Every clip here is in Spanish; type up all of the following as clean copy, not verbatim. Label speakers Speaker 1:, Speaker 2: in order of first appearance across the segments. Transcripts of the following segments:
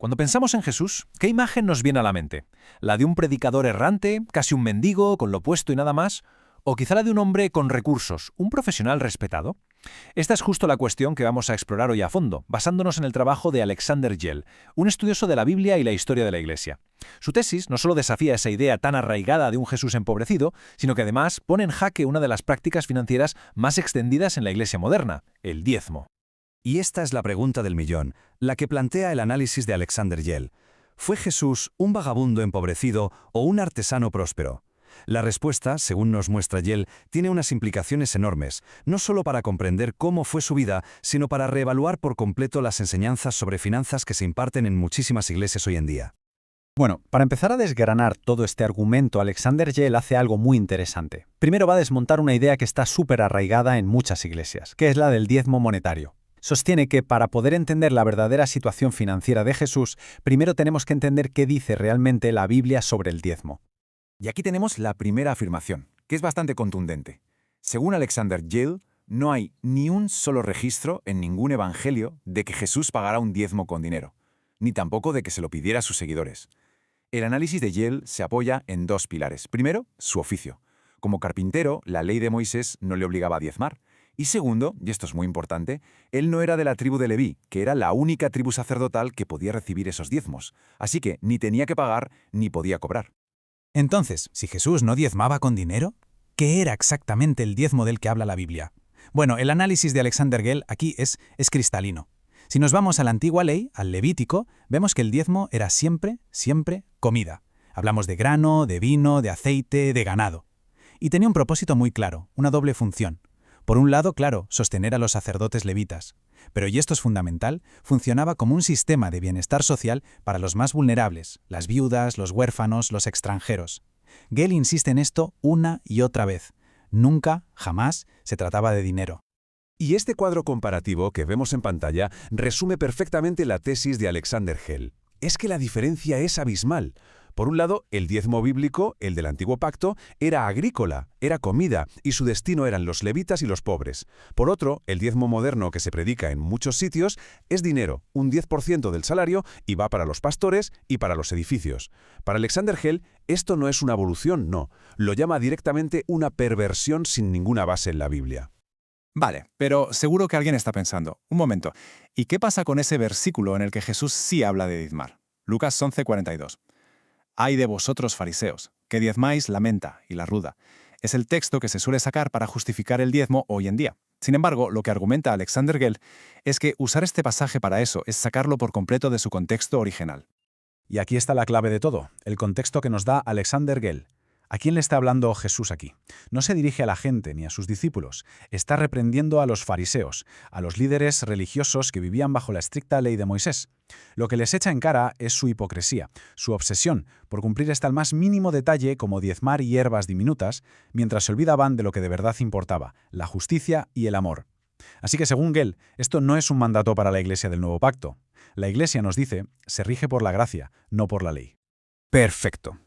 Speaker 1: Cuando pensamos en Jesús, ¿qué imagen nos viene a la mente? ¿La de un predicador errante, casi un mendigo, con lo puesto y nada más? ¿O quizá la de un hombre con recursos, un profesional respetado? Esta es justo la cuestión que vamos a explorar hoy a fondo, basándonos en el trabajo de Alexander Gell, un estudioso de la Biblia y la historia de la Iglesia. Su tesis no solo desafía esa idea tan arraigada de un Jesús empobrecido, sino que además pone en jaque una de las prácticas financieras más extendidas en la Iglesia moderna, el diezmo.
Speaker 2: Y esta es la pregunta del millón, la que plantea el análisis de Alexander Gell. ¿Fue Jesús un vagabundo empobrecido o un artesano próspero? La respuesta, según nos muestra Gell, tiene unas implicaciones enormes, no solo para comprender cómo fue su vida, sino para reevaluar por completo las enseñanzas sobre finanzas que se imparten en muchísimas iglesias hoy en día.
Speaker 3: Bueno, para empezar a desgranar todo este argumento, Alexander Gell hace algo muy interesante. Primero va a desmontar una idea que está súper arraigada en muchas iglesias, que es la del diezmo monetario. Sostiene que para poder entender la verdadera situación financiera de Jesús, primero tenemos que entender qué dice realmente la Biblia sobre el diezmo.
Speaker 4: Y aquí tenemos la primera afirmación, que es bastante contundente. Según Alexander Gell, no hay ni un solo registro en ningún evangelio de que Jesús pagara un diezmo con dinero, ni tampoco de que se lo pidiera a sus seguidores. El análisis de Gell se apoya en dos pilares. Primero, su oficio. Como carpintero, la ley de Moisés no le obligaba a diezmar. Y segundo, y esto es muy importante, él no era de la tribu de Leví, que era la única tribu sacerdotal que podía recibir esos diezmos. Así que ni tenía que pagar ni podía cobrar.
Speaker 5: Entonces, si Jesús no diezmaba con dinero, ¿qué era exactamente el diezmo del que habla la Biblia? Bueno, el análisis de Alexander Gell aquí es cristalino. Si nos vamos a la antigua ley, al Levítico, vemos que el diezmo era siempre comida. Hablamos de grano, de vino, de aceite, de ganado. Y tenía un propósito muy claro, una doble función. Por un lado, claro, sostener a los sacerdotes levitas. Pero, y esto es fundamental, funcionaba como un sistema de bienestar social para los más vulnerables, las viudas, los huérfanos, los extranjeros. Gell insiste en esto una y otra vez. Nunca, jamás, se trataba de dinero.
Speaker 2: Y este cuadro comparativo que vemos en pantalla resume perfectamente la tesis de Alexander Gell. Es que la diferencia es abismal. Por un lado, el diezmo bíblico, el del Antiguo Pacto, era agrícola, era comida, y su destino eran los levitas y los pobres. Por otro, el diezmo moderno que se predica en muchos sitios es dinero, un 10% del salario, y va para los pastores y para los edificios. Para Alexander Gell, esto no es una evolución, no. Lo llama directamente una perversión sin ninguna base en la Biblia.
Speaker 6: Vale, pero seguro que alguien está pensando, un momento, ¿y qué pasa con ese versículo en el que Jesús sí habla de diezmar? Lucas 11:42. «Ay de vosotros, fariseos, que diezmáis la menta y la ruda». Es el texto que se suele sacar para justificar el diezmo hoy en día. Sin embargo, lo que argumenta Alexander Gell es que usar este pasaje para eso es sacarlo por completo de su contexto original.
Speaker 3: Y aquí está la clave de todo, el contexto que nos da Alexander Gell. ¿A quién le está hablando Jesús aquí? No se dirige a la gente ni a sus discípulos. Está reprendiendo a los fariseos, a los líderes religiosos que vivían bajo la estricta ley de Moisés. Lo que les echa en cara es su hipocresía, su obsesión por cumplir hasta el más mínimo detalle como diezmar hierbas diminutas, mientras se olvidaban de lo que de verdad importaba, la justicia y el amor. Así que según Gell, esto no es un mandato para la Iglesia del Nuevo Pacto. La Iglesia, nos dice, se rige por la gracia, no por la ley.
Speaker 2: Perfecto.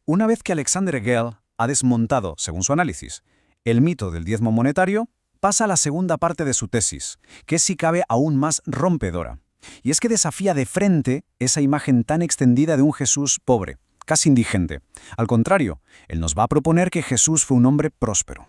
Speaker 2: Una vez que Alexander Gell ha desmontado, según su análisis, el mito del diezmo monetario, pasa a la segunda parte de su tesis, que es si cabe aún más rompedora. Y es que desafía de frente esa imagen tan extendida de un Jesús pobre, casi indigente. Al contrario, él nos va a proponer que Jesús fue un hombre próspero.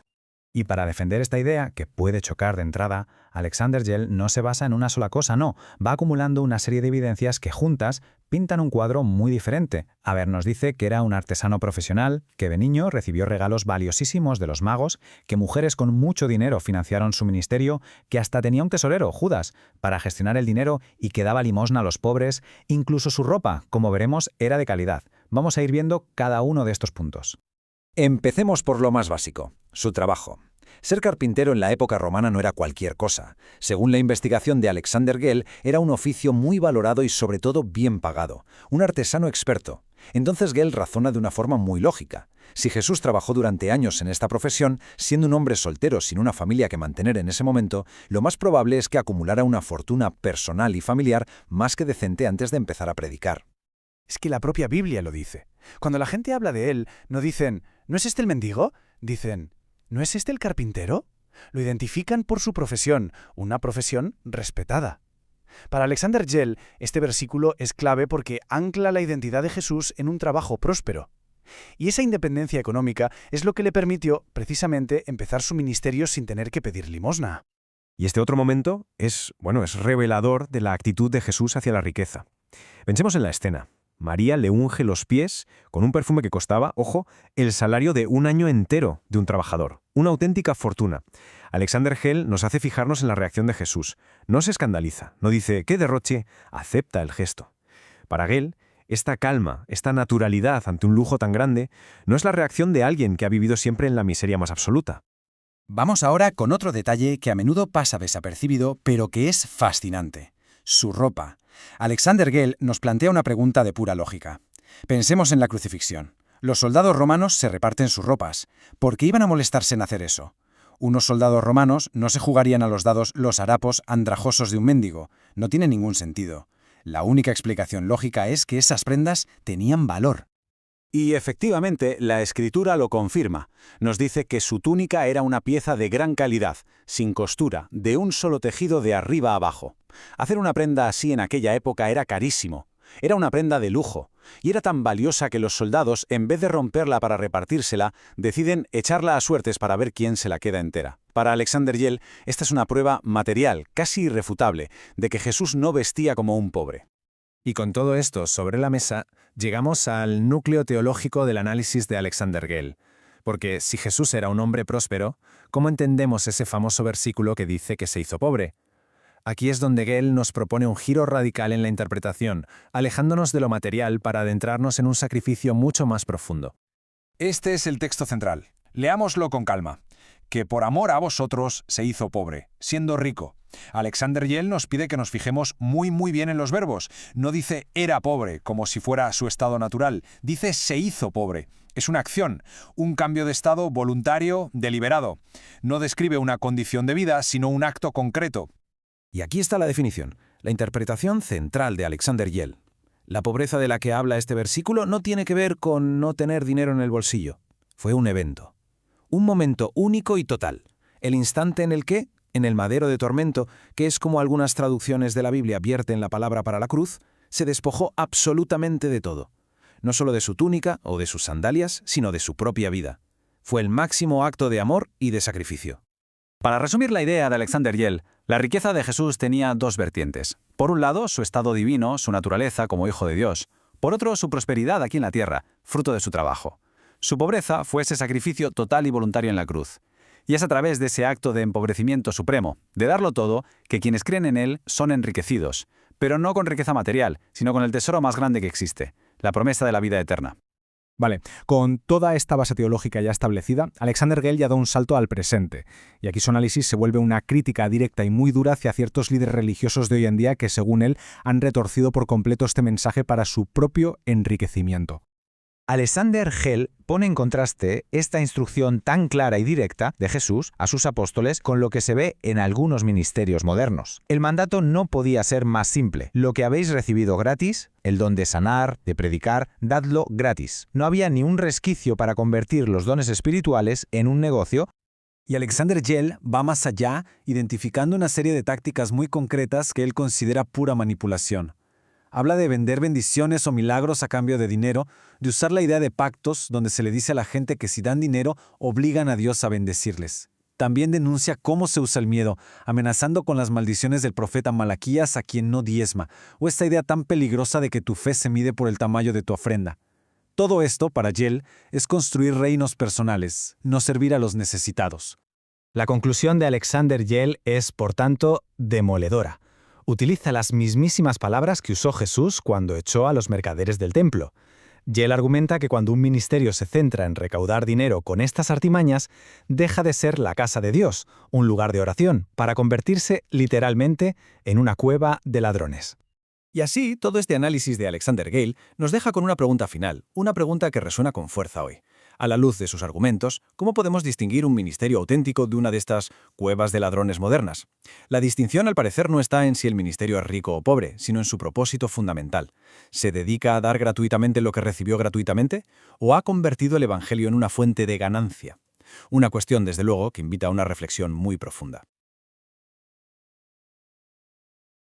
Speaker 3: Y para defender esta idea, que puede chocar de entrada, Alexander Gell no se basa en una sola cosa, no. Va acumulando una serie de evidencias que juntas pintan un cuadro muy diferente. A ver, nos dice que era un artesano profesional, que de niño recibió regalos valiosísimos de los magos, que mujeres con mucho dinero financiaron su ministerio, que hasta tenía un tesorero, Judas, para gestionar el dinero y que daba limosna a los pobres. Incluso su ropa, como veremos, era de calidad. Vamos a ir viendo cada uno de estos puntos.
Speaker 1: Empecemos por lo más básico, su trabajo. Ser carpintero en la época romana no era cualquier cosa. Según la investigación de Alexander Gell, era un oficio muy valorado y sobre todo bien pagado, un artesano experto. Entonces Gell razona de una forma muy lógica. Si Jesús trabajó durante años en esta profesión, siendo un hombre soltero sin una familia que mantener en ese momento, lo más probable es que acumulara una fortuna personal y familiar más que decente antes de empezar a predicar.
Speaker 5: Es que la propia Biblia lo dice. Cuando la gente habla de él, no dicen, ¿no es este el mendigo? Dicen, ¿no es este el carpintero? Lo identifican por su profesión, una profesión respetada.
Speaker 3: Para Alexander Gell, este versículo es clave porque ancla la identidad de Jesús en un trabajo próspero. Y esa independencia económica es lo que le permitió, precisamente, empezar su ministerio sin tener que pedir limosna.
Speaker 7: Y este otro momento es revelador de la actitud de Jesús hacia la riqueza. Pensemos en la escena. María le unge los pies con un perfume que costaba, ojo, el salario de un año entero de un trabajador. Una auténtica fortuna. Alexander Gell nos hace fijarnos en la reacción de Jesús. No se escandaliza, no dice «qué derroche», acepta el gesto. Para Gell, esta calma, esta naturalidad ante un lujo tan grande, no es la reacción de alguien que ha vivido siempre en la miseria más absoluta.
Speaker 5: Vamos ahora con otro detalle que a menudo pasa desapercibido, pero que es fascinante. Su ropa. Alexander Gell nos plantea una pregunta de pura lógica. Pensemos en la crucifixión. Los soldados romanos se reparten sus ropas. ¿Por qué iban a molestarse en hacer eso? Unos soldados romanos no se jugarían a los dados los harapos andrajosos de un mendigo. No tiene ningún sentido. La única explicación lógica es que esas prendas tenían valor.
Speaker 2: Y efectivamente, la Escritura lo confirma. Nos dice que su túnica era una pieza de gran calidad, sin costura, de un solo tejido de arriba a abajo. Hacer una prenda así en aquella época era carísimo. Era una prenda de lujo, y era tan valiosa que los soldados, en vez de romperla para repartírsela, deciden echarla a suertes para ver quién se la queda entera. Para Alexander Gell, esta es una prueba material, casi irrefutable, de que Jesús no vestía como un pobre.
Speaker 1: Y con todo esto sobre la mesa, llegamos al núcleo teológico del análisis de Alexander Gell. Porque si Jesús era un hombre próspero, ¿cómo entendemos ese famoso versículo que dice que se hizo pobre? Aquí es donde Gell nos propone un giro radical en la interpretación, alejándonos de lo material para adentrarnos en un sacrificio mucho más profundo.
Speaker 8: Este es el texto central. Leámoslo con calma. Que por amor a vosotros se hizo pobre, siendo rico. Alexander Gell nos pide que nos fijemos muy bien en los verbos. No dice era pobre, como si fuera su estado natural. Dice se hizo pobre. Es una acción, un cambio de estado voluntario, deliberado. No describe una condición de vida, sino un acto concreto.
Speaker 7: Y aquí está la definición, la interpretación central de Alexander Gell. La pobreza de la que habla este versículo no tiene que ver con no tener dinero en el bolsillo. Fue un evento. Un momento único y total. El instante en el que, en el madero de tormento, que es como algunas traducciones de la Biblia vierten la palabra para la cruz, se despojó absolutamente de todo. No solo de su túnica o de sus sandalias, sino de su propia vida. Fue el máximo acto de amor y de sacrificio.
Speaker 9: Para resumir la idea de Alexander Gell, la riqueza de Jesús tenía dos vertientes. Por un lado, su estado divino, su naturaleza como hijo de Dios. Por otro, su prosperidad aquí en la tierra, fruto de su trabajo. Su pobreza fue ese sacrificio total y voluntario en la cruz. Y es a través de ese acto de empobrecimiento supremo, de darlo todo, que quienes creen en él son enriquecidos, pero no con riqueza material, sino con el tesoro más grande que existe, la promesa de la vida eterna.
Speaker 3: Vale, con toda esta base teológica ya establecida, Alexander Gell ya da un salto al presente, y aquí su análisis se vuelve una crítica directa y muy dura hacia ciertos líderes religiosos de hoy en día que, según él, han retorcido por completo este mensaje para su propio enriquecimiento.
Speaker 10: Alexander Gell pone en contraste esta instrucción tan clara y directa de Jesús a sus apóstoles con lo que se ve en algunos ministerios modernos. El mandato no podía ser más simple. Lo que habéis recibido gratis, el don de sanar, de predicar, dadlo gratis. No había ni un resquicio para convertir los dones espirituales en un negocio.
Speaker 1: Y Alexander Gell va más allá, identificando una serie de tácticas muy concretas que él considera pura manipulación. Habla de vender bendiciones o milagros a cambio de dinero, de usar la idea de pactos donde se le dice a la gente que si dan dinero, obligan a Dios a bendecirles. También denuncia cómo se usa el miedo, amenazando con las maldiciones del profeta Malaquías a quien no diezma, o esta idea tan peligrosa de que tu fe se mide por el tamaño de tu ofrenda. Todo esto, para Gell, es construir reinos personales, no servir a los necesitados.
Speaker 5: La conclusión de Alexander Gell es, por tanto, demoledora. Utiliza las mismísimas palabras que usó Jesús cuando echó a los mercaderes del templo. Gell argumenta que cuando un ministerio se centra en recaudar dinero con estas artimañas, deja de ser la casa de Dios, un lugar de oración, para convertirse literalmente en una cueva de ladrones.
Speaker 1: Y así, todo este análisis de Alexander Gell nos deja con una pregunta final, una pregunta que resuena con fuerza hoy. A la luz de sus argumentos, ¿cómo podemos distinguir un ministerio auténtico de una de estas cuevas de ladrones modernas? La distinción, al parecer, no está en si el ministerio es rico o pobre, sino en su propósito fundamental. ¿Se dedica a dar gratuitamente lo que recibió gratuitamente? ¿O ha convertido el Evangelio en una fuente de ganancia? Una cuestión, desde luego, que invita a una reflexión muy profunda.